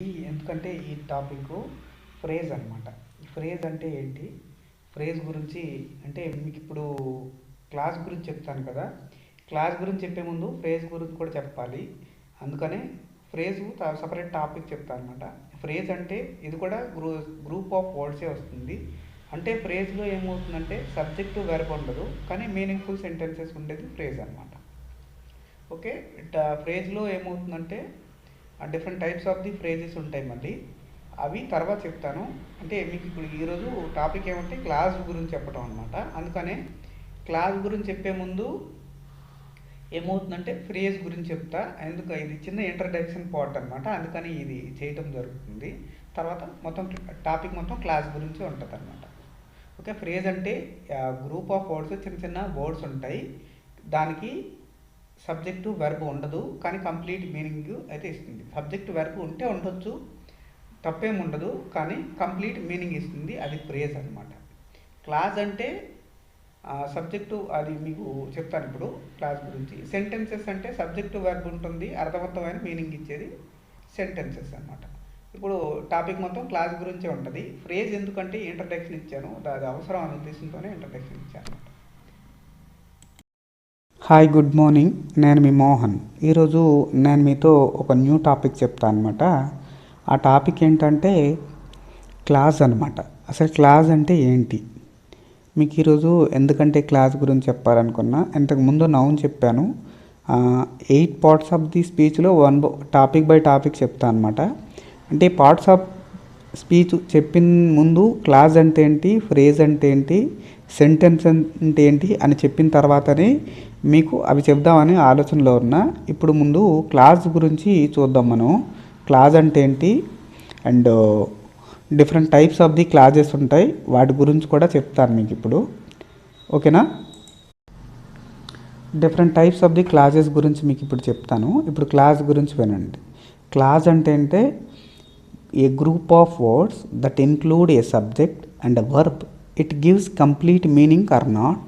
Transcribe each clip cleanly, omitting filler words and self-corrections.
ఎందుకంటే ఈ topic phrase అనమాట. ఫ్రేజ్ అంటే ఏంటి, ఫ్రేజ్ గురించి అంటే మీకు ఇప్పుడు క్లాస్ గురించి చెప్తాను కదా, క్లాస్ గురించి చెప్పే ముందు ఫ్రేజ్ గురించి కూడా చెప్పాలి. అందుకనే ఫ్రేజ్ సపరేట్ టాపిక్ చెప్తాను అనమాట. ఫ్రేజ్ అంటే ఇది కూడా గ్రూప్ ఆఫ్ వర్డ్సే వస్తుంది. అంటే ఫ్రేజ్లో ఏమవుతుందంటే సబ్జెక్టు వెర్బ్ ఉండదు, కానీ మీనింగ్ఫుల్ సెంటెన్సెస్ ఉండేది ఫ్రేజ్ అనమాట. ఓకే, ఫ్రేజ్లో ఏమవుతుందంటే different types of the phrases ఉంటాయి, మళ్ళీ అవి తర్వాత చెప్తాను. అంటే మీకు ఇప్పుడు ఈరోజు టాపిక్ ఏమంటే క్లాస్ గురించి చెప్పడం అనమాట. అందుకనే క్లాస్ గురించి చెప్పే ముందు ఏమవుతుందంటే ఫ్రేజ్ గురించి చెప్తా. ఎందుకు ఇది చిన్న ఇంట్రడక్షన్ పార్ట్ అనమాట, అందుకని ఇది చేయటం జరుగుతుంది. తర్వాత మొత్తం టాపిక్ మొత్తం క్లాస్ గురించి ఉంటుంది అనమాట. ఓకే, ఫ్రేజ్ అంటే గ్రూప్ ఆఫ్ వర్డ్స్, చిన్న చిన్న వర్డ్స్ ఉంటాయి, దానికి సబ్జెక్టు వెర్బ్ ఉండదు, కానీ కంప్లీట్ మీనింగ్ అయితే ఇస్తుంది. సబ్జెక్టు వెర్బ్ ఉంటే ఉండొచ్చు, తప్పేమి ఉండదు, కానీ కంప్లీట్ మీనింగ్ ఇస్తుంది, అది ఫ్రేజ్ అనమాట. క్లాస్ అంటే సబ్జెక్టు, అది మీకు చెప్తాను ఇప్పుడు క్లాస్ గురించి. సెంటెన్సెస్ అంటే సబ్జెక్టు వెర్బ్ ఉంటుంది, అర్థవంతమైన మీనింగ్ ఇచ్చేది సెంటెన్సెస్ అనమాట. ఇప్పుడు టాపిక్ మొత్తం క్లాస్ గురించే ఉంటుంది. ఫ్రేజ్ ఎందుకంటే ఇంట్రడక్షన్ ఇచ్చాను, అది అవసరం అనే ఉద్దేశంతోనే ఇంట్రడక్షన్ ఇచ్చాను అనమాట. Hi, good morning. నేను మీ మోహన్. ఈరోజు నేను మీతో ఒక న్యూ టాపిక్ చెప్తాను అనమాట. ఆ టాపిక్ ఏంటంటే క్లాస్ అనమాట. అసలు క్లాస్ అంటే ఏంటి, మీకు ఈరోజు ఎందుకంటే క్లాస్ గురించి చెప్పాలనుకున్నా. ఇంతకుముందు నౌన్ చెప్పాను. 8 పార్ట్స్ ఆఫ్ ది స్పీచ్లో టాపిక్ బై టాపిక్ చెప్తాను అనమాట. అంటే పార్ట్స్ ఆఫ్ స్పీచ్ చెప్పిన ముందు క్లాస్ అంటే ఏంటి, ఫ్రేజ్ అంటే ఏంటి, సెంటెన్స్ అంటే ఏంటి అని చెప్పిన తర్వాతనే మీకు అవి చెప్దామని ఆలోచనలో ఉన్నా. ఇప్పుడు ముందు క్లాస్ గురించి చూద్దాం మనం. క్లాస్ అంటే ఏంటి and different types of the clauses ఉంటాయి, వాటి గురించి కూడా చెప్తాను మీకు ఇప్పుడు. ఓకేనా, different types of the clauses గురించి మీకు ఇప్పుడు చెప్తాను. ఇప్పుడు క్లాస్ గురించి వినండి. క్లాస్ అంటే a group of words that include a subject and a verb. It gives complete meaning or not.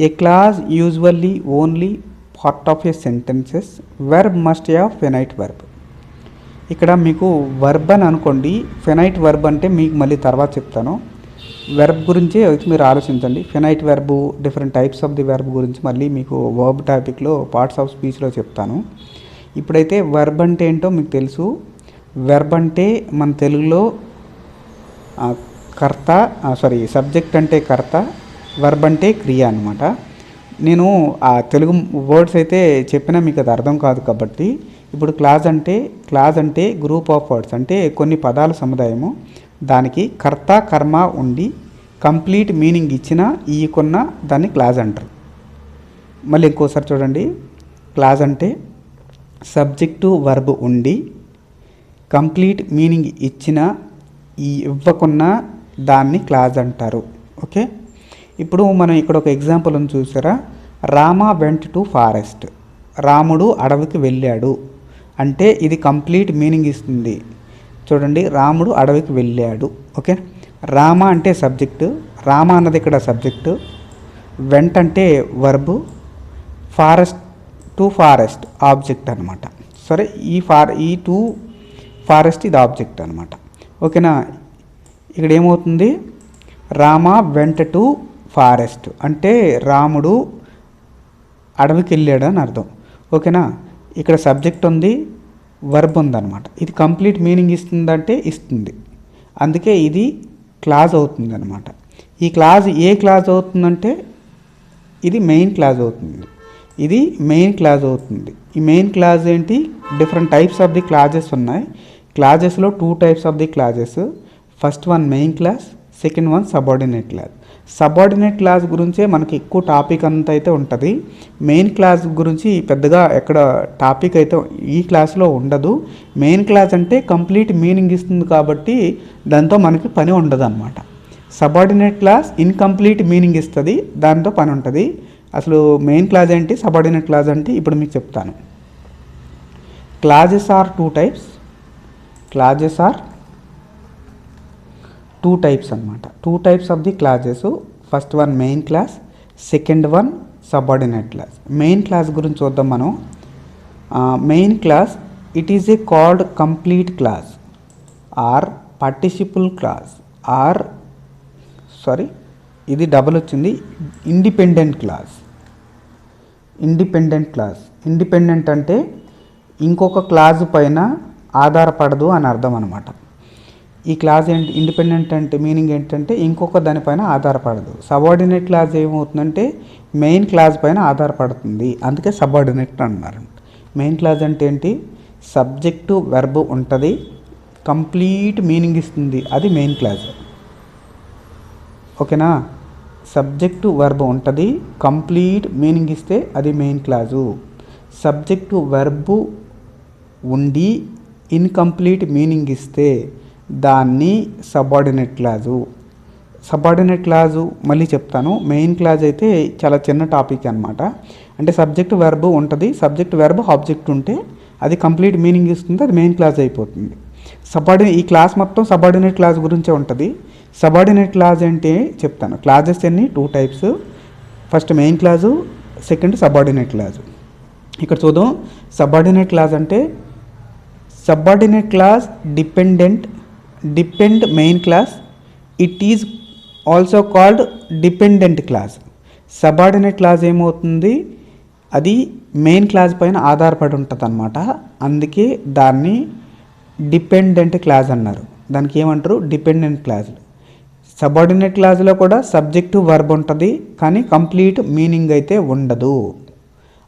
A clause usually only part of a sentences. Verb must have finite verb. ఇక్కడ మీకు verb అని అనుకోండి, finite verb అంటే మీకు మళ్ళీ తర్వాత చెప్తాను. Verb గురించి మీరు ఆలోచించండి. Finite verb, different types of the verb గురించి మళ్ళీ మీకు వర్బ్ టాపిక్లో పార్ట్స్ ఆఫ్ స్పీచ్లో చెప్తాను. ఇప్పుడైతే వర్బ్ అంటే ఏంటో మీకు తెలుసు. వెర్బ్ అంటే మన తెలుగులో కర్త, సబ్జెక్ట్ అంటే కర్త, వర్బ్ అంటే క్రియ అనమాట. నేను ఆ తెలుగు వర్డ్స్ అయితే చెప్పినా మీకు అది అర్థం కాదు కాబట్టి ఇప్పుడు క్లాస్ అంటే గ్రూప్ ఆఫ్ వర్డ్స్, అంటే కొన్ని పదాల సముదాయము, దానికి కర్త కర్మ ఉండి కంప్లీట్ మీనింగ్ ఇచ్చినా ఇయ్యకున్నా దాన్ని క్లాస్ అంటారు. మళ్ళీ ఇంకోసారి చూడండి. క్లాస్ అంటే సబ్జెక్టు వర్బ్ ఉండి కంప్లీట్ మీనింగ్ ఇచ్చినా ఇవ్వకున్నా దాన్ని క్లాస్ అంటారు. ఓకే, ఇప్పుడు మనం ఇక్కడ ఒక ఎగ్జాంపుల్ ఉంది, చూసారా. Rama went to forest. రాముడు అడవికి వెళ్ళాడు అంటే ఇది కంప్లీట్ మీనింగ్ ఇస్తుంది. చూడండి, రాముడు అడవికి వెళ్ళాడు. ఓకే, రామ అంటే సబ్జెక్టు, రామ అన్నది ఇక్కడ సబ్జెక్టు, వెంట్ అంటే verb, forest to forest object అనమాట. సరే, ఈ టు ఫారెస్ట్ ఇది ఆబ్జెక్ట్ అనమాట. ఓకేనా, ఇక్కడ ఏమవుతుంది, రామ వెంట టు ఫారెస్ట్ అంటే రాముడు అడవికి వెళ్ళాడు అని అర్థం. ఓకేనా, ఇక్కడ సబ్జెక్ట్ ఉంది, వర్బ్ ఉందన్నమాట. ఇది కంప్లీట్ మీనింగ్ ఇస్తుందంటే ఇస్తుంది, అందుకే ఇది క్లాజ్ అవుతుంది అనమాట. ఈ క్లాజ్ ఏ క్లాజ్ అవుతుందంటే ఇది మెయిన్ క్లాజ్ అవుతుంది. ఇది మెయిన్ క్లాజ్ అవుతుంది. ఈ మెయిన్ క్లాజ్ ఏంటి, different types of the clauses ఉన్నాయి. క్లాజెస్లో 2 types of the clauses. First one main clause, second one subordinate clause. Subordinate class గురించే మనకి ఎక్కువ టాపిక్ అంతా అయితే ఉంటుంది. మెయిన్ క్లాస్ గురించి పెద్దగా ఎక్కడ టాపిక్ అయితే ఈ క్లాస్లో ఉండదు. మెయిన్ క్లాస్ అంటే కంప్లీట్ మీనింగ్ ఇస్తుంది కాబట్టి దాంతో మనకి పని ఉండదు అనమాట. సబార్డినేట్ క్లాస్ ఇన్కంప్లీట్ మీనింగ్ ఇస్తుంది, దాంతో పని ఉంటుంది. అసలు మెయిన్ క్లాస్ ఏంటి, సబార్డినేట్ క్లాస్ అంటే ఇప్పుడు మీకు చెప్తాను. Clauses are 2 types. Clauses are 2 types అనమాట. 2 types of the clauses. First one main clause, second one subordinate clause. Main clause గురించి చూద్దాం మనం. Main clause it is a called complete clause or participle clause or ఇది double వచ్చింది, independent clause. Independent అంటే ఇంకొక class పైన ఆధారపడదు అని అర్థం అనమాట. ఈ క్లాస్ ఏంటి, ఇండిపెండెంట్ అంటే మీనింగ్ ఏంటంటే ఇంకొక దానిపైన ఆధారపడదు. సబార్డినేట్ క్లాస్ ఏమవుతుందంటే మెయిన్ క్లాస్ పైన ఆధారపడుతుంది, అందుకే సబార్డినేట్ అన్నారు. మెయిన్ క్లాస్ అంటే ఏంటి, సబ్జెక్టు వెర్బ్ ఉంటుంది, కంప్లీట్ మీనింగ్ ఇస్తుంది, అది మెయిన్ క్లాస్. ఓకేనా, సబ్జెక్టు వెర్బ్ ఉంటుంది, కంప్లీట్ మీనింగ్ ఇస్తే అది మెయిన్ క్లాసు. సబ్జెక్టు వెర్బు ఉండి ఇన్కంప్లీట్ మీనింగ్ ఇస్తే దాన్ని సబార్డినేట్ క్లాజు. సబార్డినేట్ క్లాజు మళ్ళీ చెప్తాను. మెయిన్ క్లాజ్ అయితే చాలా చిన్న టాపిక్ అనమాట. అంటే సబ్జెక్ట్ వెర్బ్ ఉంటుంది, సబ్జెక్ట్ వెర్బ్ ఆబ్జెక్ట్ ఉంటే అది కంప్లీట్ మీనింగ్ ఇస్తుంది, అది మెయిన్ క్లాజ్ అయిపోతుంది. ఈ క్లాస్ మొత్తం సబార్డినేట్ క్లాజ్ గురించే ఉంటుంది. సబార్డినేట్ క్లాజ్ అంటే చెప్తాను. క్లాజెస్ అన్ని 2 types. First main clause, second subordinate clause. ఇక్కడ చూద్దాం. సబార్డినేట్ క్లాజ్ అంటే subordinate clause depend main clause, it is also called dependent class. Subordinate clause ఏమవుతుంది, అది మెయిన్ క్లాస్ పైన ఆధారపడి ఉంటుంది అనమాట, అందుకే దాన్ని డిపెండెంట్ క్లాజ్ అన్నారు. దానికి ఏమంటారు, డిపెండెంట్ క్లాజ్. సబార్డినేట్ క్లాజ్లో కూడా సబ్జెక్టు వర్బ్ ఉంటుంది, కానీ కంప్లీట్ మీనింగ్ అయితే ఉండదు.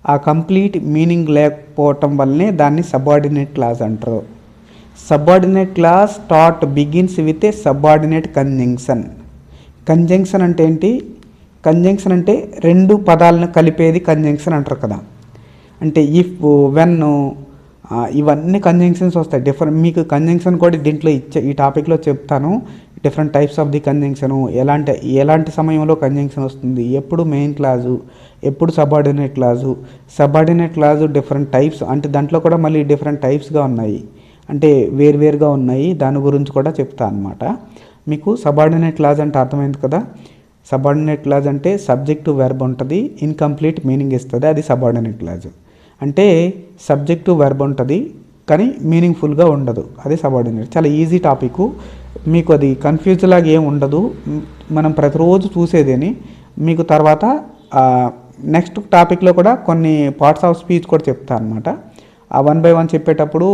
ఆ కంప్లీట్ మీనింగ్ లేకపోవటం వల్లనే దాన్ని సబార్డినేట్ క్లాజ్ అంటారు. Subordinate clause begins with a subordinate conjunction. Conjunction అంటే ఏంటి, కంజంక్షన్ అంటే 2 పదాలను కలిపేది కంజంక్షన్ అంటారు కదా. అంటే ఇఫ్, వెన్, ఇవన్నీ కంజంక్షన్స్ వస్తాయి. మీకు కంజంక్షన్ కూడా దీంట్లో ఈ టాపిక్లో చెప్తాను. Different types of the conjunction, ఎలాంటి సమయంలో కంజంక్షన్ వస్తుంది, ఎప్పుడు మెయిన్ క్లాజు, ఎప్పుడు subordinate clause. Subordinate clause different types, అంటే దాంట్లో కూడా మళ్ళీ డిఫరెంట్ టైప్స్గా ఉన్నాయి, అంటే వేరువేరుగా ఉన్నాయి. దాని గురించి కూడా చెప్తా అనమాట. మీకు సబార్డినేట్ క్లాజ్ అంటే అర్థమైంది కదా. సబార్డినేట్ క్లాజ్ అంటే సబ్జెక్టు వెర్బ్ ఉంటుంది, ఇన్కంప్లీట్ మీనింగ్ ఇస్తుంది, అది సబార్డినేట్ క్లాజ్. అంటే సబ్జెక్టు వెర్బ్ ఉంటుంది కానీ మీనింగ్ఫుల్గా ఉండదు, అది సబార్డినేట్. చాలా ఈజీ టాపిక్, మీకు అది కన్ఫ్యూజ్ లాగా ఏం ఉండదు, మనం ప్రతిరోజు చూసేదేని. మీకు తర్వాత నెక్స్ట్ టాపిక్లో కూడా కొన్ని పార్ట్స్ ఆఫ్ స్పీచ్ కూడా చెప్తా అనమాట. ఆ 1 by 1 చెప్పేటప్పుడు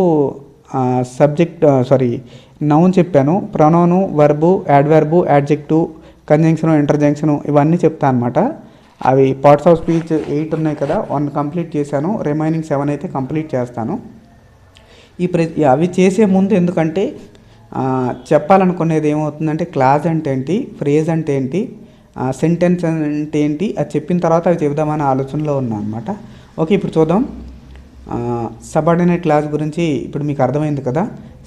నౌన్ చెప్పాను, ప్రొనౌను, వర్బు, యాడ్వర్బు, యాడ్జెక్టివ్, కంజంక్షను, ఇంటర్జంక్షను, ఇవన్నీ చెప్తా అనమాట. అవి పార్ట్స్ ఆఫ్ స్పీచ్ 8 ఉన్నాయి కదా, 1 కంప్లీట్ చేశాను, రిమైనింగ్ 7 అయితే కంప్లీట్ చేస్తాను. అవి చేసే ముందు ఎందుకంటే చెప్పాలనుకునేది ఏమవుతుందంటే క్లాజ్ అంటే ఏంటి, ఫ్రేజ్ అంటే ఏంటి, సెంటెన్స్ అంటే ఏంటి, అది చెప్పిన తర్వాత అవి చెబుదామనే ఆలోచనలో ఉన్నా అనమాట. ఓకే, ఇప్పుడు చూద్దాం. సబార్డినేట్ క్లాస్ గురించి ఇప్పుడు మీకు అర్థమైంది కదా.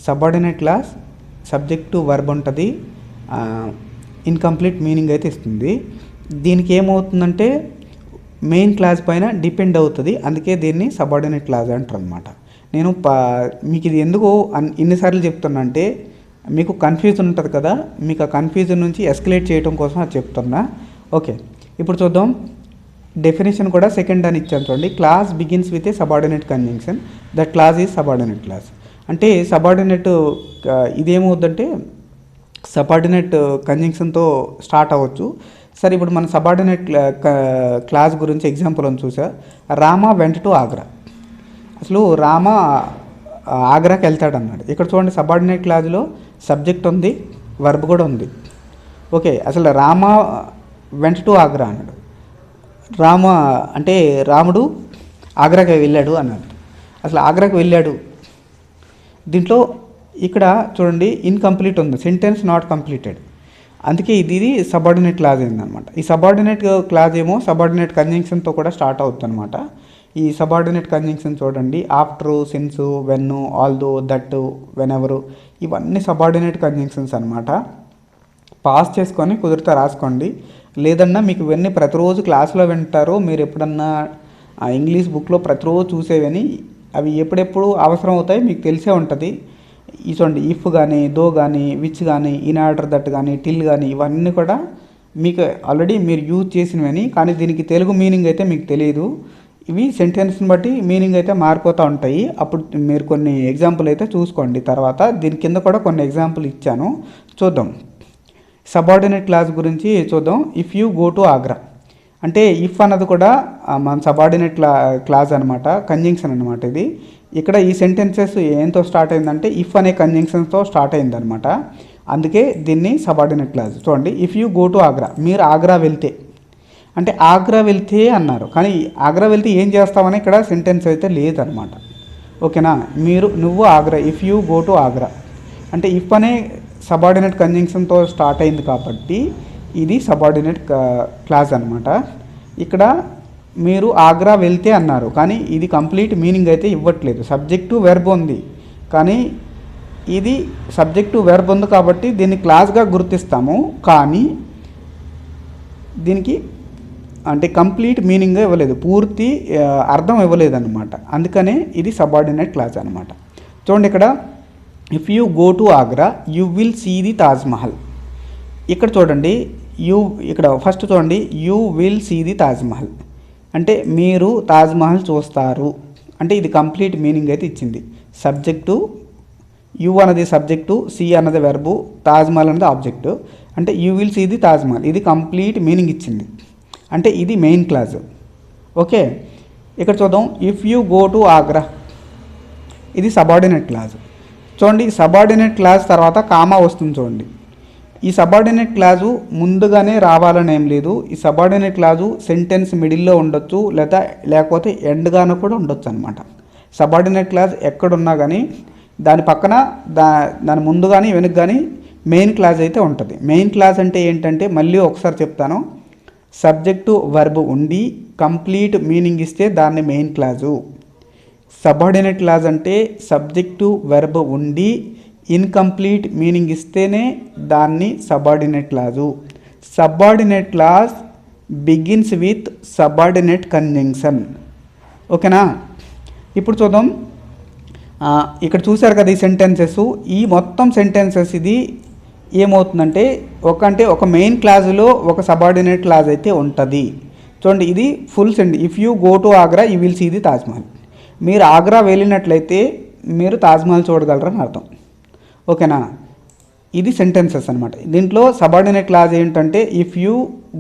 సబార్డినేట్ క్లాస్ సబ్జెక్టు వర్బ్ ఉంటుంది, ఇన్కంప్లీట్ మీనింగ్ అయితే ఇస్తుంది. దీనికి ఏమవుతుందంటే మెయిన్ క్లాస్ పైన డిపెండ్ అవుతుంది, అందుకే దీన్ని సబార్డినేట్ క్లాస్ అంటారు అనమాట. నేను మీకు ఇది ఎందుకు ఇన్నిసార్లు చెప్తున్నా అంటే మీకు కన్ఫ్యూజన్ ఉంటుంది కదా, మీకు ఆ కన్ఫ్యూజన్ నుంచి ఎస్కలేట్ చేయడం కోసం అది చెప్తున్నా. ఓకే, ఇప్పుడు చూద్దాం. డెఫినేషన్ కూడా సెకండ్ అని ఇచ్చాను చూడండి. Class begins with a subordinate conjunction, that class is subordinate clause. అంటే సబార్డినేట్ ఇదేమవుద్దంటే సబార్డినేట్ కంజంక్షన్తో స్టార్ట్ అవ్వచ్చు. సరే, ఇప్పుడు మన సబార్డినేట్ క్లాస్ గురించి ఎగ్జాంపుల్ అని చూసా. Rama went to Agra. అసలు రామ ఆగ్రాకి వెళ్తాడు అన్నాడు. ఇక్కడ చూడండి, సబార్డినేట్ క్లాజ్లో సబ్జెక్ట్ ఉంది, వర్బ్ కూడా ఉంది. ఓకే, అసలు రామ వెంట టు ఆగ్రా అన్నాడు. రాముడు ఆగ్రాకి వెళ్ళాడు అన్నాడు. అసలు ఆగ్రాకి వెళ్ళాడు, దీంట్లో ఇక్కడ చూడండి ఇన్కంప్లీట్ ఉంది, సెంటెన్స్ నాట్ కంప్లీటెడ్, అందుకే ఇది సబార్డినేట్ క్లాజ్ అయిందనమాట. ఈ సబార్డినేట్ క్లాజ్ ఏమో సబార్డినేట్ కంజంక్షన్తో కూడా స్టార్ట్ అవుతుంది అనమాట. ఈ సబార్డినేట్ కంజంక్షన్ చూడండి, after, since, when, although, that, whenever, ఇవన్నీ సబార్డినేట్ కంజంక్షన్స్ అనమాట. పాస్ చేసుకొని కుదిరితే రాసుకోండి, లేదన్నా మీకు ఇవన్నీ ప్రతిరోజు క్లాస్లో వింటారు. మీరు ఎప్పుడన్నా ఇంగ్లీష్ బుక్లో ప్రతిరోజు చూసేవని, అవి ఎప్పుడెప్పుడు అవసరం అవుతాయి మీకు తెలిసే ఉంటుంది. చూడండి, ఇఫ్ కానీ, దో కానీ, విచ్ కానీ, ఇన్ ఆర్డర్, దట్ కానీ, టిల్ కానీ, ఇవన్నీ కూడా మీకు ఆల్రెడీ మీరు యూజ్ చేసినవని, కానీ దీనికి తెలుగు మీనింగ్ అయితే మీకు తెలియదు. ఇవి సెంటెన్స్ని బట్టి మీనింగ్ అయితే మారిపోతూ ఉంటాయి. అప్పుడు మీరు కొన్ని ఎగ్జాంపుల్ అయితే చూసుకోండి. తర్వాత దీని కింద కూడా కొన్ని ఎగ్జాంపుల్ ఇచ్చాను, చూద్దాం. సబార్డినేట్ క్లాస్ గురించి చూద్దాం. If you go to Agra అంటే ఇఫ్ అన్నది కూడా మన సబార్డినేట్ క్లాస్ అనమాట, కంజంక్షన్ అనమాట ఇది. ఇక్కడ ఈ సెంటెన్సెస్ ఏంతో స్టార్ట్ అయిందంటే ఇఫ్ అనే కంజంక్షన్స్తో స్టార్ట్ అయిందనమాట. అందుకే దీన్ని సబార్డినేట్ క్లాస్. చూడండి, if you go to Agra, మీరు ఆగ్రా వెళ్తే అంటే ఆగ్రా వెళ్తే అన్నారు, కానీ ఆగ్రా వెళ్తే ఏం చేస్తామని ఇక్కడ సెంటెన్స్ అయితే లేదనమాట. ఓకేనా, నువ్వు Agra, if you go to Agra అంటే ఇఫ్ అనే సబార్డినేట్ కంజంక్షన్తో స్టార్ట్ అయింది కాబట్టి ఇది సబార్డినేట్ క్లాస్ అనమాట. ఇక్కడ మీరు ఆగ్రా వెళ్తే అన్నారు, కానీ ఇది కంప్లీట్ మీనింగ్ అయితే ఇవ్వట్లేదు. సబ్జెక్టు వెర్బ్ ఉంది, కానీ ఇది సబ్జెక్టు వెర్బ్ ఉంది కాబట్టి దీన్ని క్లాస్గా గుర్తిస్తాము, కానీ దీనికి అంటే కంప్లీట్ మీనింగ్ ఇవ్వలేదు, పూర్తి అర్థం ఇవ్వలేదు అనమాట. అందుకనే ఇది సబార్డినేట్ క్లాస్ అనమాట. చూడండి, ఇక్కడ if you go to Agra you will see the Taj Mahal. ఇక్కడ చూడండి, ఇక్కడ ఫస్ట్ చూడండి, you will see the Taj Mahal అంటే మీరు తాజ్మహల్ చూస్తారు అంటే ఇది కంప్లీట్ మీనింగ్ అయితే ఇచ్చింది. సబ్జెక్టు యూ అన్నది సబ్జెక్టు, సి అన్నది వెర్బు, తాజ్మహల్ అన్నది ఆబ్జెక్టు. అంటే you will see the Taj Mahal ఇది కంప్లీట్ మీనింగ్ ఇచ్చింది, అంటే ఇది మెయిన్ క్లాస్. ఓకే, ఇక్కడ చూద్దాం. If you go to Agra ఇది సబార్డినేట్ క్లాస్. చూడండి, సబార్డినేట్ క్లాస్ తర్వాత కామా వస్తుంది. చూడండి, ఈ సబార్డినేట్ క్లాజు ముందుగానే రావాలని ఏం లేదు. ఈ సబార్డినేట్ క్లాజు సెంటెన్స్ మిడిల్లో ఉండొచ్చు, లేకపోతే ఎండ్గానో కూడా ఉండొచ్చు అనమాట. సబార్డినేట్ క్లాజ్ ఎక్కడున్నా కానీ దాని పక్కన దాని ముందు కానీ వెనుక కానీ మెయిన్ క్లాజ్ అయితే ఉంటుంది. మెయిన్ క్లాజ్ అంటే ఏంటంటే మళ్ళీ ఒకసారి చెప్తాను, సబ్జెక్టు వర్బ్ ఉండి కంప్లీట్ మీనింగ్ ఇస్తే దాన్ని మెయిన్ క్లాజు. సబార్డినేట్ క్లాజ్ అంటే సబ్జెక్టు వర్బ్ ఉండి ఇన్కంప్లీట్ మీనింగ్ ఇస్తేనే దాన్ని subordinate clause. Subordinate clause begins with subordinate conjunction. ఓకేనా, ఇప్పుడు చూద్దాం. ఇక్కడ చూసారు కదా ఈ సెంటెన్సెస్, ఈ మొత్తం సెంటెన్సెస్ ఇది ఏమవుతుందంటే ఒక మెయిన్ క్లాజులో ఒక సబార్డినేట్ క్లాజ్ అయితే ఉంటుంది. చూడండి, ఇది full sentence. If you go to Agra you will see the Taj Mahal. మీరు ఆగ్రా వెళ్ళినట్లయితే మీరు తాజ్మహల్ చూడగలరని అర్థం. ఓకేనా, ఇది సెంటెన్సెస్ అనమాట. దీంట్లో సబార్డినేట్ క్లాజ్ ఏంటంటే if you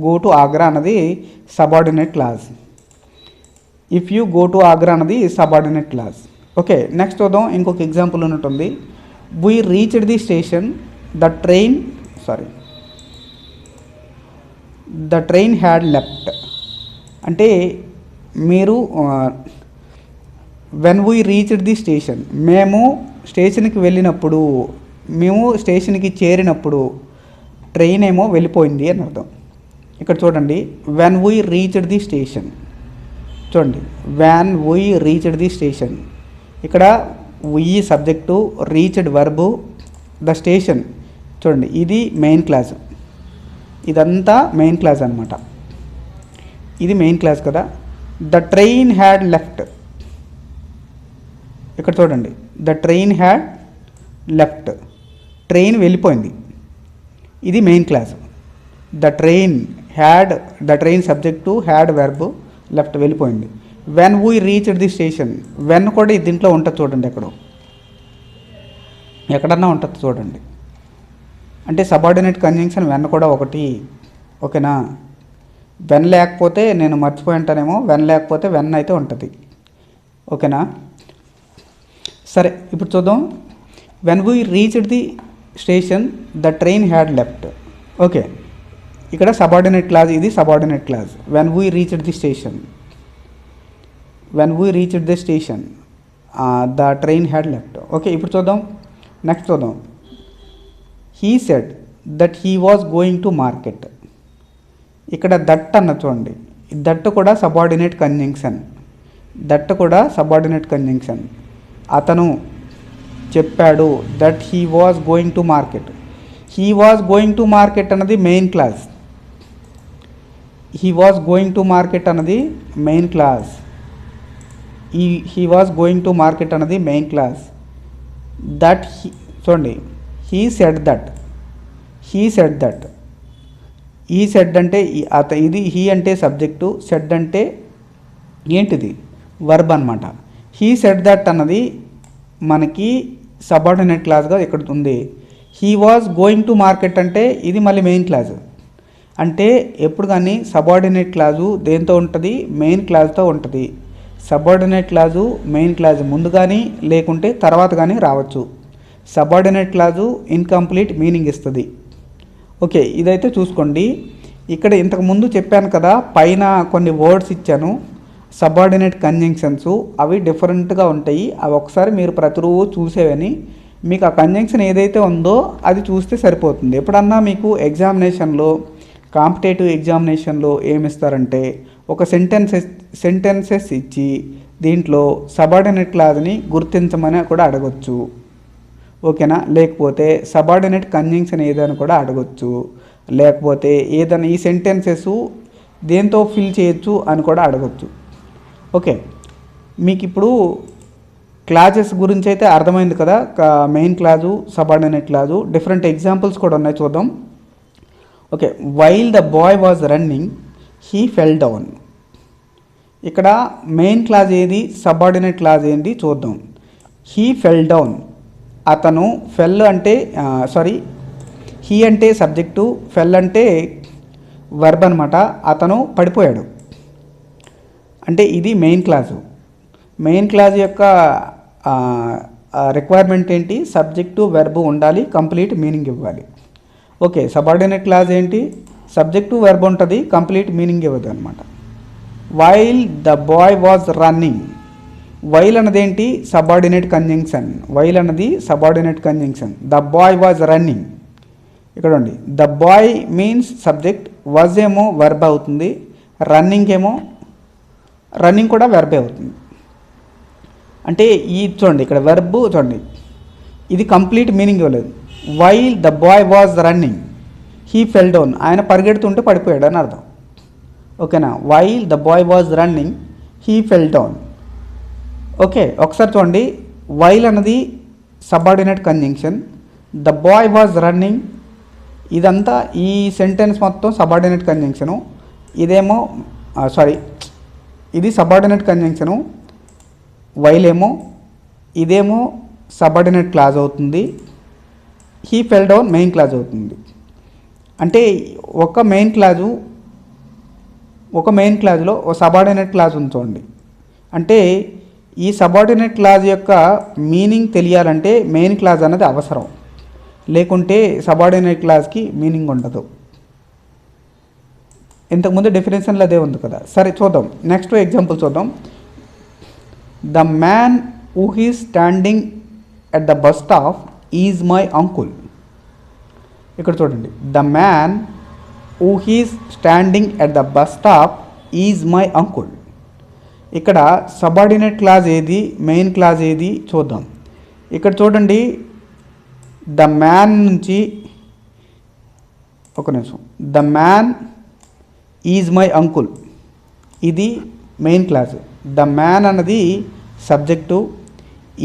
go to Agra అన్నది subordinate clause. If you go to Agra అన్నది సబార్డినేట్ క్లాజ్. ఓకే, నెక్స్ట్ చూద్దాం. ఇంకొక ఎగ్జాంపుల్ ఉన్నట్టుంది. We reached the station, the train had left అంటే మీరు when we reached the station, మేము స్టేషన్కి చేరినప్పుడు ట్రైన్ ఏమో వెళ్ళిపోయింది అని అర్థం. ఇక్కడ చూడండి, when we reached the station. చూడండి, when we reached the station, ఇక్కడ we subject, reached verb, the station. చూడండి, ఇది మెయిన్ క్లాస్, ఇదంతా మెయిన్ క్లాస్ అనమాట. ఇది మెయిన్ క్లాస్ కదా. ద ట్రైన్ హ్యాడ్ లెఫ్ట్, ఇక్కడ చూడండి, the train had left, train వెళ్ళిపోయింది, ఇది main clause. The train subject, had verb, left వెళ్ళిపోయింది. When we reached the station, when కూడా దీంట్లో ఉంటుంది చూడండి, ఎక్కడన్నా ఉంటుంది చూడండి. అంటే సబార్డినేట్ కంజంక్షన్ వెన్ కూడా ఒకటి. ఓకేనా, వెన్ లేకపోతే నేను మర్చిపోయి ఉంటానేమో, వెన్ లేకపోతే వెన్ అయితే ఉంటుంది. ఓకేనా, సరే ఇప్పుడు చూద్దాం. When we reached the station the train had left. Okay, ఇక్కడ సబార్డినేట్ క్లాజ్, ఇది subordinate clause. When we reached the station, the train had left. Okay, ఇప్పుడు చూద్దాం. నెక్స్ట్ చూద్దాం. He said that he was going to market. ఇక్కడ that అన్న చూడండి, that కూడా subordinate conjunction. అతను చెప్పాడు, that he was going to market. He was going to market అన్నది main clause. He was going to market అన్నది main clause. He was going to market అన్నది main class. That చూడండి, he said that అంటే ఇది he అంటే subject, said అంటే ఏంటిది verb అనమాట. హీ సెడ్ దట్ అన్నది మనకి సబార్డినేట్ క్లాజ్గా ఇక్కడ ఉంది. He was going to market అంటే ఇది మళ్ళీ మెయిన్ క్లాజ్. అంటే ఎప్పుడు కానీ సబార్డినేట్ క్లాజు దేంతో ఉంటుంది, మెయిన్ క్లాజ్తో ఉంటుంది. సబార్డినేట్ క్లాజు మెయిన్ క్లాజ్ ముందు కానీ లేకుంటే తర్వాత కానీ రావచ్చు. సబార్డినేట్ క్లాజు ఇన్కంప్లీట్ మీనింగ్ ఇస్తుంది. ఓకే, ఇదైతే చూసుకోండి. ఇక్కడ ఇంతకుముందు చెప్పాను కదా, పైన కొన్ని వర్డ్స్ ఇచ్చాను సబార్డినేట్ కంజంక్షన్స్, అవి డిఫరెంట్గా ఉంటాయి. అవి ఒకసారి మీరు ప్రతిరోజు చూసేవని, మీకు ఆ కంజంక్షన్ ఏదైతే ఉందో అది చూస్తే సరిపోతుంది. ఎప్పుడన్నా మీకు ఎగ్జామినేషన్లో, కాంపిటేటివ్ ఎగ్జామినేషన్లో ఏమిస్తారంటే ఒక సెంటెన్సెస్ ఇచ్చి దీంట్లో సబార్డినేట్ క్లాజ్ని గుర్తించమని కూడా అడగొచ్చు. ఓకేనా, లేకపోతే సబార్డినేట్ కంజంక్షన్ ఏదని కూడా అడగొచ్చు. లేకపోతే ఏదైనా ఈ సెంటెన్సెస్ దేంతో ఫిల్ చేయొచ్చు అని కూడా అడగొచ్చు. ఓకే, మీకు ఇప్పుడు క్లాజెస్ గురించి అయితే అర్థమైంది కదా. Main clause, subordinate clause, different examples కూడా ఉన్నాయి, చూద్దాం. Okay, while the boy was running he fell down. ఇక్కడ మెయిన్ క్లాజ్ ఏది, సబార్డినేట్ క్లాజ్ ఏంటి చూద్దాం. హీ ఫెల్ డౌన్, అతను ఫెల్ అంటే హీ అంటే సబ్జెక్టు, ఫెల్ అంటే వర్బ్ అనమాట. అతను పడిపోయాడు అంటే ఇది మెయిన్ క్లాజు. మెయిన్ క్లాజ్ యొక్క రిక్వైర్మెంట్ ఏంటి, సబ్జెక్టు వెర్బ్ ఉండాలి, కంప్లీట్ మీనింగ్ ఇవ్వాలి. ఓకే, సబార్డినేట్ క్లాజ్ ఏంటి, సబ్జెక్టు వెర్బ్ ఉంటుంది, కంప్లీట్ మీనింగ్ ఇవ్వదు అనమాట. While the boy was running, while అన్నది ఏంటి, సబార్డినేట్ కంజంక్షన్. వైల్ అన్నది subordinate conjunction. The boy was running, ఇక్కడ ఉంది. The boy means subject, was ఏమో వెర్బ్ అవుతుంది, రన్నింగ్ కూడా వెర్బే అవుతుంది. అంటే ఈ చూడండి ఇక్కడ వెర్బ్ చూడండి, ఇది కంప్లీట్ మీనింగ్ ఇవ్వలేదు. While the boy was running he fell down, ఆయన పరిగెడుతుంటే పడిపోయాడు అని అర్థం. ఓకేనా, while the boy was running he fell down. Okay, ఒకసారి చూడండి. వైల్ అన్నది subordinate conjunction, the boy was running, ఇదంతా ఈ సెంటెన్స్ మొత్తం సబార్డినేట్ కంజంక్షను. ఇదేమో ఇది సబార్డినేట్ కంజంక్షను, వైల్ ఏమో, ఇదేమో సబార్డినేట్ క్లాజ్ అవుతుంది, he fell down main clause అవుతుంది. అంటే ఒక మెయిన్ క్లాజ్లో ఒక సబార్డినేట్ క్లాజ్ ఉంచండి. అంటే ఈ సబార్డినేట్ క్లాజ్ యొక్క మీనింగ్ తెలియాలంటే మెయిన్ క్లాజ్ అనేది అవసరం, లేకుంటే సబార్డినేట్ క్లాజ్కి మీనింగ్ ఉండదు. ఇంతకుముందు డెఫినేషన్లో అదే ఉంది కదా. సరే చూద్దాం, నెక్స్ట్ ఎగ్జాంపుల్ చూద్దాం. The man who is standing at the bus stop is my uncle. ఇక్కడ చూడండి, the man who is standing at the bus stop is my uncle. ఇక్కడ సబార్డినేట్ క్లాజ్ ఏది, మెయిన్ క్లాజ్ ఏది చూద్దాం. ఇక్కడ చూడండి, ద మ్యాన్ నుంచి ఒక నిమిషం, the man is my uncle ఇది మెయిన్ క్లాజ్. ద మ్యాన్ అన్నది సబ్జెక్టు,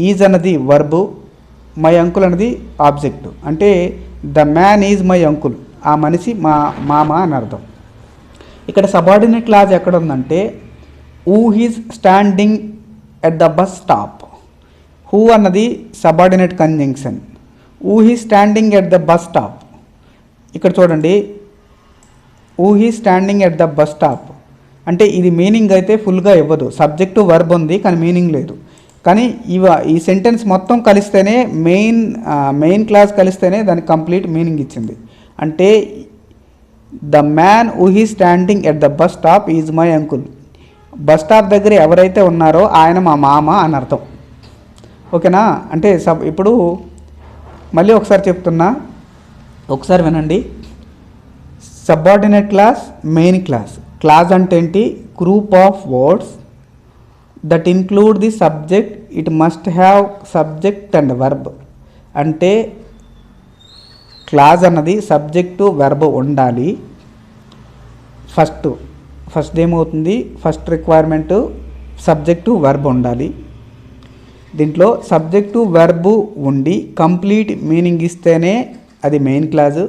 ఈజ్ అన్నది వర్బు, మై అంకుల్ అన్నది ఆబ్జెక్టు. అంటే the man is my uncle, ఆ మనిషి మా మామ అని అర్థం. ఇక్కడ సబార్డినేట్ క్లాజ్ ఎక్కడ ఉందంటే who is standing at the bus stop. Who అన్నది subordinate conjunction, who is standing at the bus stop. ఇక్కడ చూడండి, who is standing at the bus stop అంటే ఇది మీనింగ్ అయితే ఫుల్గా ఇవ్వదు, సబ్జెక్టు వర్బ్ ఉంది కానీ మీనింగ్ లేదు. కానీ ఈ సెంటెన్స్ మొత్తం కలిస్తేనే మెయిన్ క్లాస్ కలిస్తేనే దానికి కంప్లీట్ మీనింగ్ ఇచ్చింది. అంటే the man who is standing at the bus stop is my uncle. Bus stop దగ్గర ఎవరైతే ఉన్నారో ఆయన మా మామ అని అర్థం. ఓకేనా, అంటే ఇప్పుడు మళ్ళీ ఒకసారి చెప్తున్నా, ఒకసారి వినండి. Subordinate clause, main clause. Clause అంటే ఏంటి, group of words that include the subject, it must have subject and verb. అంటే క్లాస్ అన్నది సబ్జెక్టు వెర్బ్ ఉండాలి. ఫస్ట్ ఏమవుతుంది, ఫస్ట్ రిక్వైర్మెంటు సబ్జెక్టు వెర్బ్ ఉండాలి. దీంట్లో సబ్జెక్టు వెర్బు ఉండి కంప్లీట్ మీనింగ్ ఇస్తేనే అది మెయిన్ క్లాజు,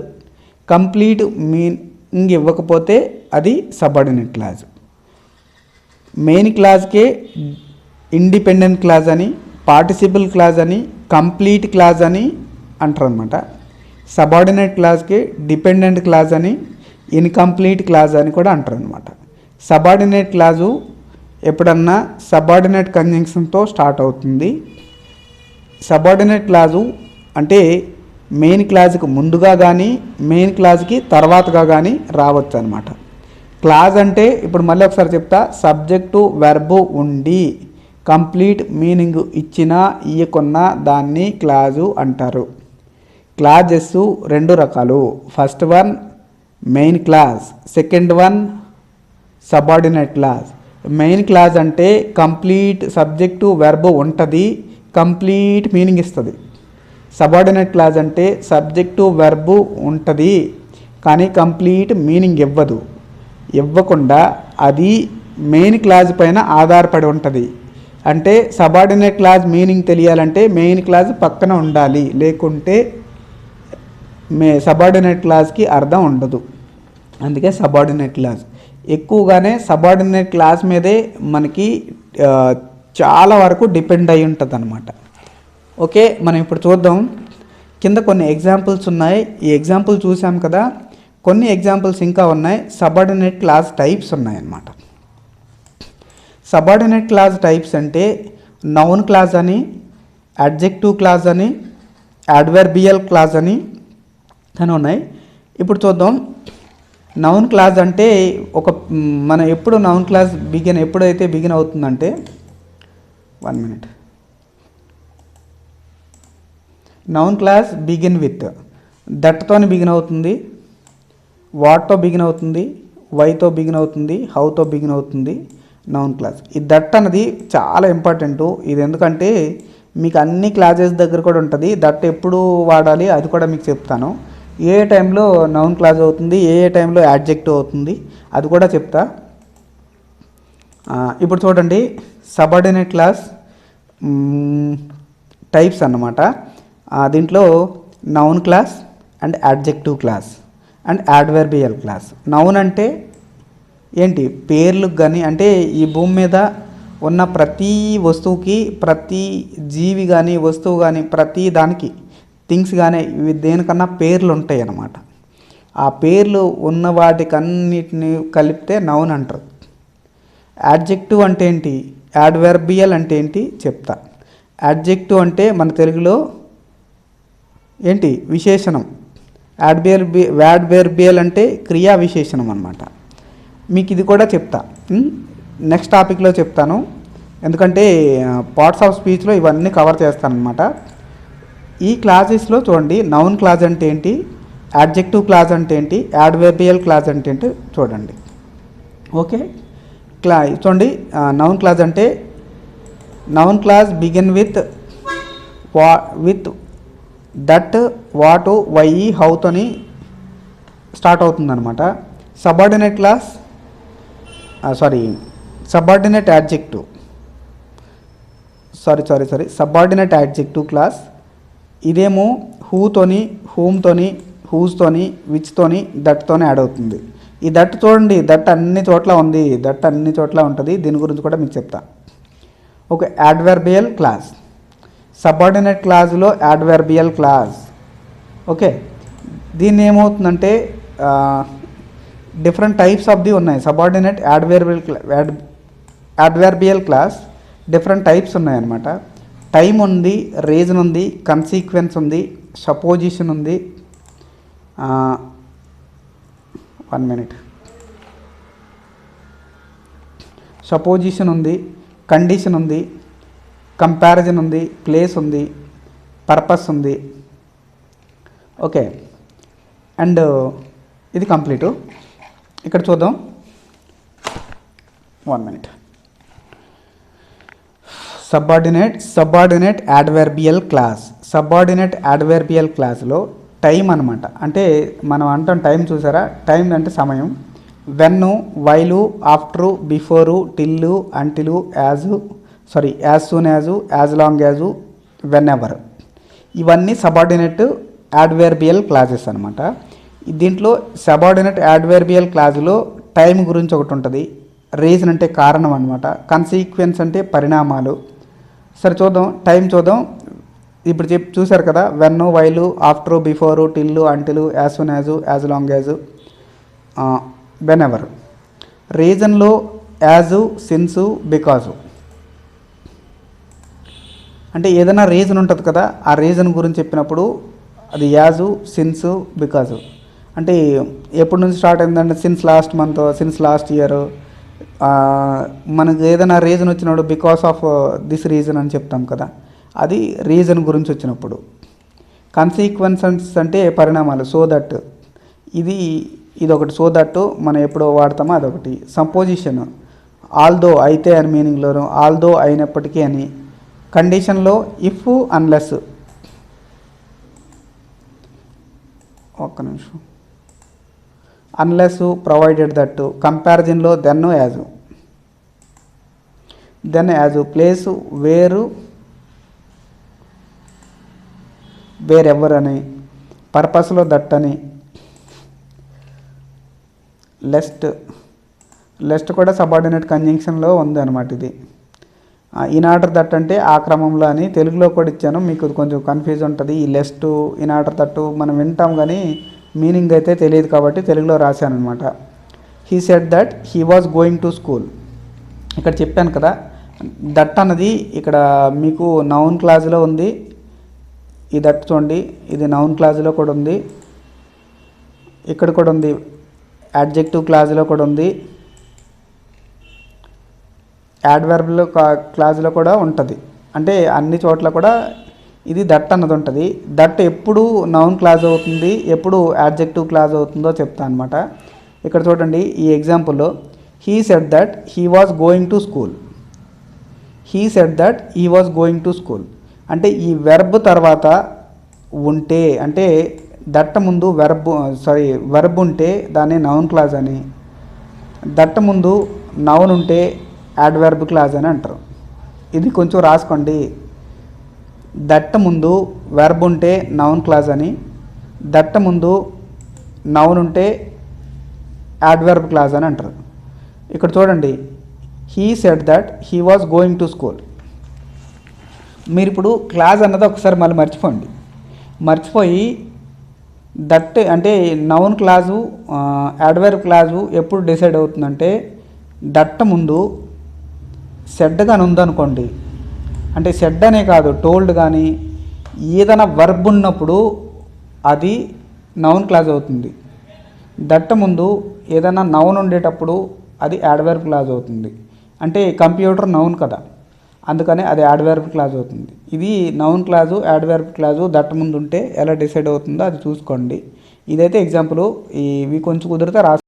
కంప్లీట్ మీనింగ్ ఇవ్వకపోతే అది సబార్డినేట్ క్లాజు. మెయిన్ క్లాజ్కే ఇండిపెండెంట్ క్లాజ్ అని, పార్టిసిపల్ క్లాజ్ అని, కంప్లీట్ క్లాజ్ అని అంటారు అనమాట. సబార్డినేట్ క్లాజ్కి డిపెండెంట్ క్లాజ్ అని, ఇన్కంప్లీట్ క్లాజ్ అని కూడా అంటారు అనమాట. సబార్డినేట్ క్లాజు ఎప్పుడన్నా సబార్డినేట్ కంజంక్షన్తో స్టార్ట్ అవుతుంది. సబార్డినేట్ క్లాజు అంటే మెయిన్ క్లాజ్కి ముందుగా కానీ మెయిన్ క్లాజ్కి తర్వాతగా కానీ రావచ్చు అనమాట. క్లాజ్ అంటే ఇప్పుడు మళ్ళీ ఒకసారి చెప్తా, సబ్జెక్టు వెర్బు ఉండి కంప్లీట్ మీనింగ్ ఇచ్చినా ఇయ్యకున్నా దాన్ని క్లాజు అంటారు. క్లాజెస్ రెండు రకాలు. First one main clause, second one subordinate clause. Main clause అంటే కంప్లీట్ సబ్జెక్టు వెర్బు ఉంటుంది, కంప్లీట్ మీనింగ్ ఇస్తుంది. సబార్డినేట్ క్లాజ్ అంటే సబ్జెక్టు వెర్బు ఉంటుంది కానీ కంప్లీట్ మీనింగ్ ఇవ్వకుండా అది మెయిన్ క్లాజ్ పైన ఆధారపడి ఉంటుంది. అంటే సబార్డినేట్ క్లాజ్ మీనింగ్ తెలియాలంటే మెయిన్ క్లాజ్ పక్కన ఉండాలి, లేకుంటే సబార్డినేట్ క్లాజ్కి అర్థం ఉండదు. అందుకే సబార్డినేట్ క్లాజ్ ఎక్కువగానే సబార్డినేట్ క్లాజ్ మీదే మనకి చాలా వరకు డిపెండ్ అయి ఉంటుంది అనమాట. ఓకే, మనం ఇప్పుడు చూద్దాం. కింద కొన్ని ఎగ్జాంపుల్స్ ఉన్నాయి. ఈ ఎగ్జాంపుల్ చూసాం కదా, కొన్ని ఎగ్జాంపుల్స్ ఇంకా ఉన్నాయి. సబార్డినేట్ క్లాజ్ టైప్స్ ఉన్నాయన్నమాట. సబార్డినేట్ క్లాజ్ టైప్స్ అంటే నౌన్ క్లాజ్ అని, అడ్జెక్టివ్ క్లాజ్ అని, అడ్వర్బియల్ క్లాజ్ అని ఉన్నాయి. ఇప్పుడు చూద్దాం. నౌన్ క్లాజ్ అంటే మనం ఎప్పుడు నౌన్ క్లాజ్ ఎప్పుడైతే బిగిన్ అవుతుందంటే 1 minute. Noun clause begin with దట్తో బిగిన్ అవుతుంది, వాట్తో బిగిన్ అవుతుంది, వైతో బిగిన్ అవుతుంది, హౌతో బిగిన్ అవుతుంది నౌన్ క్లాజ్. ఈ దట్ అన్నది చాలా ఇంపార్టెంట్. ఇది ఎందుకంటే మీకు అన్ని క్లాజెస్ దగ్గర కూడా ఉంటుంది. దట్ ఎప్పుడు వాడాలి అది కూడా మీకు చెప్తాను. ఏ టైంలో నౌన్ క్లాజ్ అవుతుంది, ఏ టైంలో యాడ్జెక్టివ్ అవుతుంది అది కూడా చెప్తా. ఇప్పుడు చూడండి, సబార్డినేట్ క్లాజ్ టైప్స్ అన్నమాట. దీంట్లో noun clause and adjective class and adverbial class. Noun అంటే ఏంటి, పేర్లకు కానీ, అంటే ఈ భూమి మీద ఉన్న ప్రతి వస్తువుకి, ప్రతి జీవి కానీ, వస్తువు కానీ, ప్రతి దానికి, థింగ్స్ కానీ, ఇవి దేనికన్నా పేర్లు ఉంటాయి అన్నమాట. ఆ పేర్లు ఉన్న వాటికన్నిటిని కలిపితే నౌన్ అంటారు. యాడ్జెక్టివ్ అంటే ఏంటి, అడ్వర్బియల్ అంటే ఏంటి చెప్తా. యాడ్జెక్టివ్ అంటే మన తెలుగులో ఏంటి, విశేషణం. అడ్వర్బియల్ అంటే క్రియా విశేషణం అన్నమాట. మీకు ఇది కూడా చెప్తా, నెక్స్ట్ టాపిక్లో చెప్తాను. ఎందుకంటే పార్ట్స్ ఆఫ్ స్పీచ్లో ఇవన్నీ కవర్ చేస్తాను అనమాట. ఈ క్లాసెస్లో చూడండి, నౌన్ క్లాజ్ అంటే ఏంటి, యాడ్జెక్టివ్ క్లాజ్ అంటే ఏంటి, అడ్వర్బియల్ క్లాజ్ అంటే ఏంటి చూడండి. ఓకే, చూడండి. నౌన్ క్లాజ్ అంటే noun clause begin with that, what, why, హౌతోని స్టార్ట్ అవుతుందన్నమాట. Subordinate clause subordinate adjective subordinate adjective clause ఇదేమో హూతోని, హూమ్తోని, హూస్తోని, విచ్తోని, దట్తోని యాడ్ అవుతుంది. ఈ దట్ చూడండి, దట్ అన్ని చోట్ల ఉంది, దట్ అన్ని చోట్ల ఉంటుంది. దీని గురించి కూడా మీకు చెప్తా. Okay, adverbial clause. సబార్డినేట్ క్లాజ్లో అడ్వర్బియల్ క్లాజ్. ఓకే, దీన్ని ఏమవుతుందంటే డిఫరెంట్ టైప్స్ ఆఫ్ ది ఉన్నాయి. Subordinate adverbial clause different types ఉన్నాయన్నమాట. టైం ఉంది, రీజన్ ఉంది, కన్సీక్వెన్స్ ఉంది, సపోజిషన్ ఉంది. 1 minute. సపోజిషన్ ఉంది, కండిషన్ ఉంది, కంపారిజన్ ఉంది, ప్లేస్ ఉంది, పర్పస్ ఉంది. ఓకే, అండ్ ఇది కంప్లీటు. ఇక్కడ చూద్దాం. 1 minute. Subordinate adverbial clause. Subordinate adverbial క్లాస్లో టైం అనమాట. అంటే మనం అంటాం టైం, చూసారా, టైం అంటే సమయం. When, వైలు, after, before, till, until, as soon as long as, whenever, ఇవన్నీ సబార్డినేట్ అడ్వర్బియల్ క్లాజెస్ అనమాట. దీంట్లో సబార్డినేట్ అడ్వర్బియల్ క్లాజ్లో టైం గురించి ఒకటి ఉంటుంది, రీజన్ అంటే కారణం అనమాట. కన్సీక్వెన్స్ అంటే పరిణామాలు. సరే చూద్దాం, టైం చూద్దాం. ఇప్పుడు చూసారు కదా, when, while, after, before, till, until, as soon as, as long as, whenever. రీజన్లో యాజు, సిన్సు, బికాజు. అంటే ఏదైనా రీజన్ ఉంటుంది కదా, ఆ రీజన్ గురించి చెప్పినప్పుడు అది యాజు, సిన్సు, బికాజు. అంటే ఎప్పటి నుంచి స్టార్ట్ అయిందంటే since last month, since last year. మనకు ఏదైనా రీజన్ వచ్చినప్పుడు బికాస్ ఆఫ్ దిస్ రీజన్ అని చెప్తాం కదా, అది రీజన్ గురించి వచ్చినప్పుడు. కన్సీక్వెన్సెస్ అంటే పరిణామాలు. సో దట్, ఇది ఒకటి. సో దట్ మనం ఎప్పుడో వాడతామో అదొకటి. సంపోజిషన్, ఆల్దో అయితే అని మీనింగ్లోను, ఆల్దో అయినప్పటికీ అని. కండిషన్లో ఇఫ్, అన్లెస్. ఒక్క నిమిషం. Unless, provided that. కంపారిజన్లో than, as. Than as. Place, where, wherever అని. పర్పస్లో దట్ అని. లెస్ట్ కూడా సబార్డినేట్ కంజంక్షన్లో ఉంది అనమాట ఇది. ఇన్ ఆర్డర్ దట్ అంటే ఆ క్రమంలో అని. తెలుగులో కూడా ఇచ్చాను, మీకు కొంచెం కన్ఫ్యూజ్ ఉంటుంది. ఈ లెస్ట్, ఇన్ ఆర్డర్ దట్టు మనం వింటాం కానీ మీనింగ్ అయితే తెలియదు కాబట్టి తెలుగులో రాశాను అనమాట. He said that he was going to school. ఇక్కడ చెప్పాను కదా, దట్ అన్నది ఇక్కడ మీకు నౌన్ క్లాజ్లో ఉంది. ఈ దట్ చూడండి, ఇది నౌన్ క్లాజ్లో కూడా ఉంది, ఇక్కడ కూడా ఉంది, యాడ్జెక్టివ్ క్లాజ్లో కూడా ఉంది, యాడ్వర్బ్లో క్లాజ్లో కూడా ఉంటుంది. అంటే అన్ని చోట్ల కూడా ఇది దట్ అన్నది ఉంటుంది. దట్ ఎప్పుడు నౌన్ క్లాజ్ అవుతుంది, ఎప్పుడు యాడ్జెక్టివ్ క్లాజ్ అవుతుందో చెప్తాను అనమాట. ఇక్కడ చూడండి, ఈ ఎగ్జాంపుల్లో he said that he was going to school. He said that he was going to school. అంటే ఈ వెర్బ్ తర్వాత ఉంటే, అంటే దట్ట ముందు వెర్బ్ ఉంటే దాన్ని నౌన్ క్లాజ్ అని, దట్ట ముందు నౌన్ ఉంటే యాడ్వర్బ్ క్లాజ్ అని అంటారు. ఇది కొంచెం రాసుకోండి. దట్ట ముందు వెర్బ్ ఉంటే నౌన్ క్లాజ్ అని, దట్ట ముందు నౌన్ ఉంటే యాడ్వర్బ్ క్లాజ్ అని అంటారు. ఇక్కడ చూడండి, he said that he was going to school. మీరు ఇప్పుడు క్లాజ్ అన్నది ఒకసారి మళ్ళీ మర్చిపోయి దట్ అంటే నౌన్ క్లాజు, యాడ్వర్బ్ క్లాజు ఎప్పుడు డిసైడ్ అవుతుందంటే దట్ట ముందు సెడ్ కానీ ఉందనుకోండి, అంటే సెడ్ అనే కాదు, టోల్డ్ కానీ ఏదైనా వర్బ్ ఉన్నప్పుడు అది నౌన్ క్లాజ్ అవుతుంది. దట్ట ముందు ఏదైనా నౌన్ ఉండేటప్పుడు అది యాడ్వర్బ్ క్లాజ్ అవుతుంది. అంటే కంప్యూటర్ నౌన్ కదా, అందుకని అది యాడ్వర్బ్ క్లాజ్ అవుతుంది. ఇది నౌన్ క్లాజు, యాడ్వర్బ్ క్లాజు దట్ట ముందు ఉంటే ఎలా డిసైడ్ అవుతుందో అది చూసుకోండి. ఇదైతే ఎగ్జాంపుల్. ఇవి కొంచెం కుదిరితే